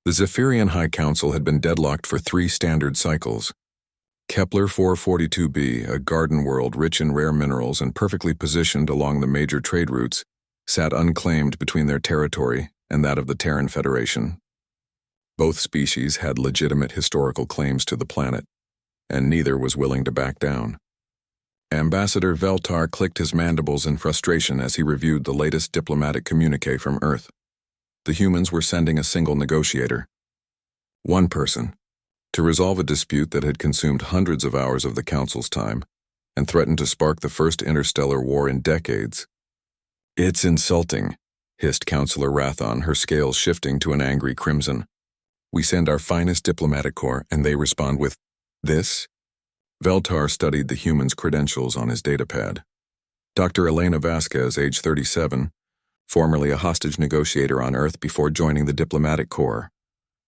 The Zephyrian High Council had been deadlocked for 3 standard cycles. Kepler 442b, a garden world rich in rare minerals and perfectly positioned along the major trade routes, sat unclaimed between their territory and that of the Terran Federation. Both species had legitimate historical claims to the planet, and neither was willing to back down. Ambassador Veltar clicked his mandibles in frustration as he reviewed the latest diplomatic communique from Earth. The humans were sending a single negotiator. One person, to resolve a dispute that had consumed hundreds of hours of the Council's time and threatened to spark the first interstellar war in decades. "It's insulting," hissed Councillor Rathon, her scales shifting to an angry crimson. "We send our finest diplomatic corps, and they respond with this?" Veltar studied the human's credentials on his datapad. Dr. Elena Vasquez, age 37, formerly a hostage negotiator on Earth before joining the diplomatic corps.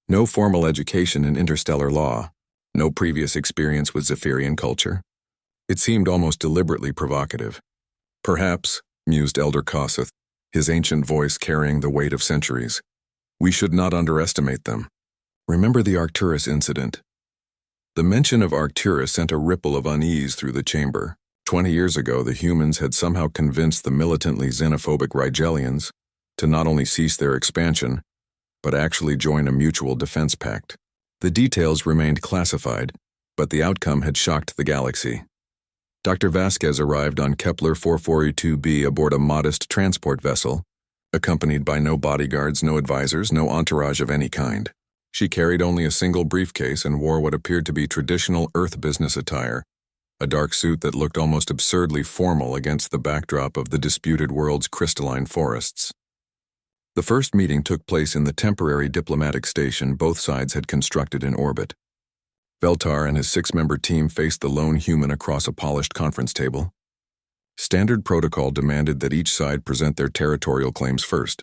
No formal education in interstellar law, no previous experience with Zephyrian culture. It seemed almost deliberately provocative. "Perhaps," mused Elder Kossuth, his ancient voice carrying the weight of centuries, "we should not underestimate them. Remember the Arcturus incident?" The mention of Arcturus sent a ripple of unease through the chamber. 20 years ago, the humans had somehow convinced the militantly xenophobic Rigelians to not only cease their expansion, but actually join a mutual defense pact. The details remained classified, but the outcome had shocked the galaxy. Dr. Vasquez arrived on Kepler 442b aboard a modest transport vessel, accompanied by no bodyguards, no advisors, no entourage of any kind. She carried only a single briefcase and wore what appeared to be traditional Earth business attire, a dark suit that looked almost absurdly formal against the backdrop of the disputed world's crystalline forests. The first meeting took place in the temporary diplomatic station both sides had constructed in orbit. Veltar and his 6-member team faced the lone human across a polished conference table. Standard protocol demanded that each side present their territorial claims first,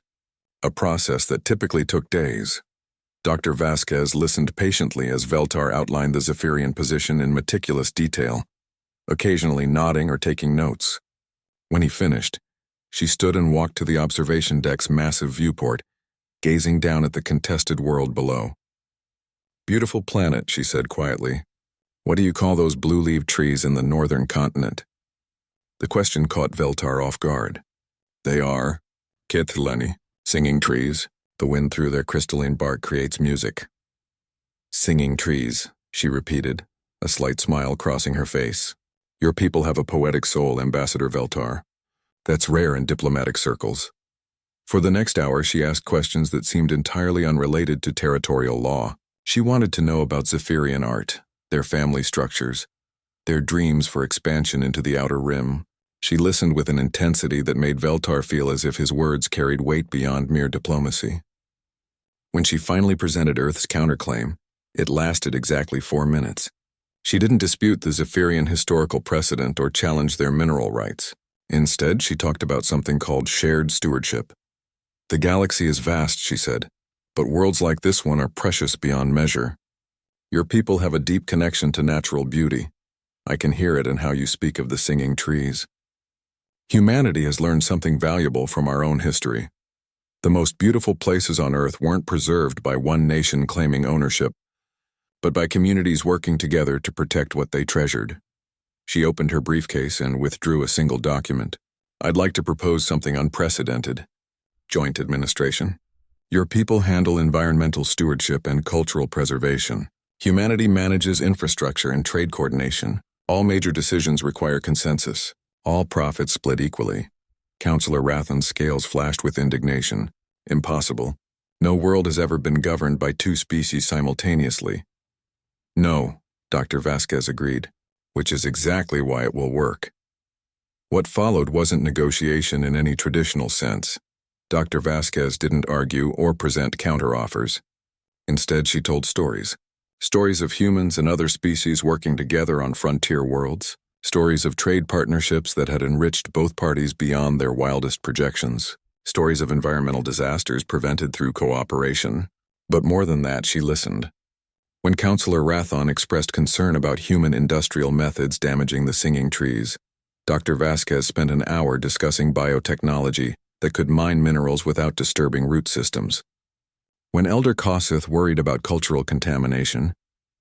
a process that typically took days. Dr. Vasquez listened patiently as Veltar outlined the Zephyrian position in meticulous detail, occasionally nodding or taking notes. When he finished, she stood and walked to the observation deck's massive viewport, gazing down at the contested world below. "Beautiful planet," she said quietly. "What do you call those blue-leaved trees in the northern continent?" The question caught Veltar off guard. "They are Kithleni, singing trees. The wind through their crystalline bark creates music." "Singing trees," she repeated, a slight smile crossing her face. "Your people have a poetic soul, Ambassador Veltar. That's rare in diplomatic circles." For the next hour, she asked questions that seemed entirely unrelated to territorial law. She wanted to know about Zephyrian art, their family structures, their dreams for expansion into the outer rim. She listened with an intensity that made Veltar feel as if his words carried weight beyond mere diplomacy. When she finally presented Earth's counterclaim, it lasted exactly 4 minutes. She didn't dispute the Zephyrian historical precedent or challenge their mineral rights. Instead, she talked about something called shared stewardship. "The galaxy is vast," she said, "but worlds like this one are precious beyond measure. Your people have a deep connection to natural beauty. I can hear it in how you speak of the singing trees. Humanity has learned something valuable from our own history. The most beautiful places on Earth weren't preserved by one nation claiming ownership, but by communities working together to protect what they treasured." She opened her briefcase and withdrew a single document. "I'd like to propose something unprecedented. Joint administration. Your people handle environmental stewardship and cultural preservation. Humanity manages infrastructure and trade coordination. All major decisions require consensus. All profits split equally." Councillor Rathon's scales flashed with indignation. "Impossible. No world has ever been governed by 2 species simultaneously." "No," Dr. Vasquez agreed, "which is exactly why it will work." What followed wasn't negotiation in any traditional sense. Dr. Vasquez didn't argue or present counteroffers. Instead, she told stories. Stories of humans and other species working together on frontier worlds. Stories of trade partnerships that had enriched both parties beyond their wildest projections. Stories of environmental disasters prevented through cooperation. But more than that, she listened. When Councillor Rathon expressed concern about human industrial methods damaging the singing trees, Dr. Vasquez spent an hour discussing biotechnology that could mine minerals without disturbing root systems. When Elder Kossuth worried about cultural contamination,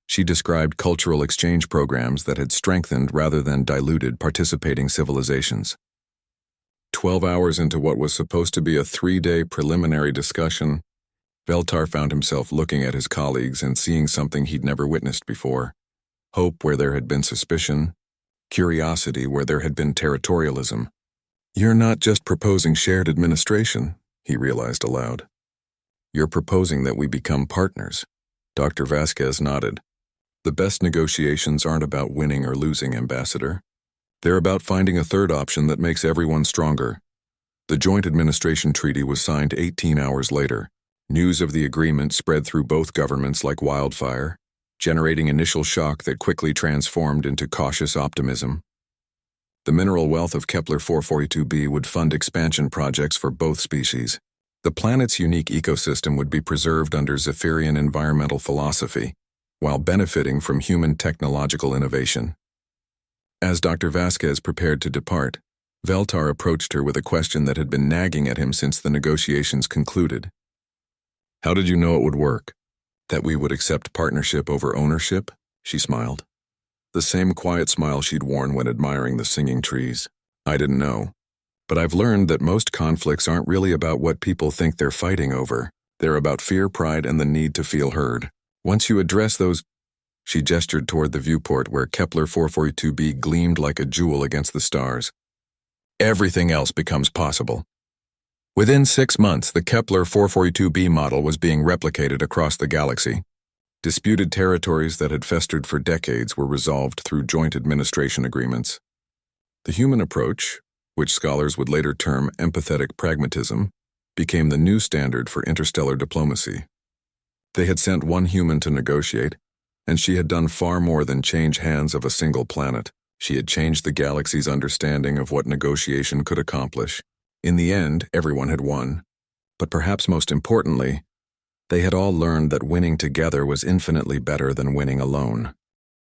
she described cultural exchange programs that had strengthened rather than diluted participating civilizations. 12 hours into what was supposed to be a 3-day preliminary discussion, Veltar found himself looking at his colleagues and seeing something he'd never witnessed before. Hope where there had been suspicion, curiosity where there had been territorialism. "You're not just proposing shared administration," he realized aloud. "You're proposing that we become partners." Dr. Vasquez nodded. "The best negotiations aren't about winning or losing, Ambassador. They're about finding a third option that makes everyone stronger." The Joint Administration Treaty was signed 18 hours later. News of the agreement spread through both governments like wildfire, generating initial shock that quickly transformed into cautious optimism. The mineral wealth of Kepler 442b would fund expansion projects for both species. The planet's unique ecosystem would be preserved under Zephyrian environmental philosophy, while benefiting from human technological innovation. As Dr. Vasquez prepared to depart, Veltar approached her with a question that had been nagging at him since the negotiations concluded. "How did you know it would work? That we would accept partnership over ownership?" She smiled. The same quiet smile she'd worn when admiring the singing trees. "I didn't know. But I've learned that most conflicts aren't really about what people think they're fighting over. They're about fear, pride, and the need to feel heard. Once you address those..." She gestured toward the viewport where Kepler 442b gleamed like a jewel against the stars. "Everything else becomes possible." Within 6 months, the Kepler 442b model was being replicated across the galaxy. Disputed territories that had festered for decades were resolved through joint administration agreements. The human approach, which scholars would later term empathetic pragmatism, became the new standard for interstellar diplomacy. They had sent one human to negotiate, and she had done far more than change hands of a single planet. She had changed the galaxy's understanding of what negotiation could accomplish. In the end, everyone had won. But perhaps most importantly, they had all learned that winning together was infinitely better than winning alone.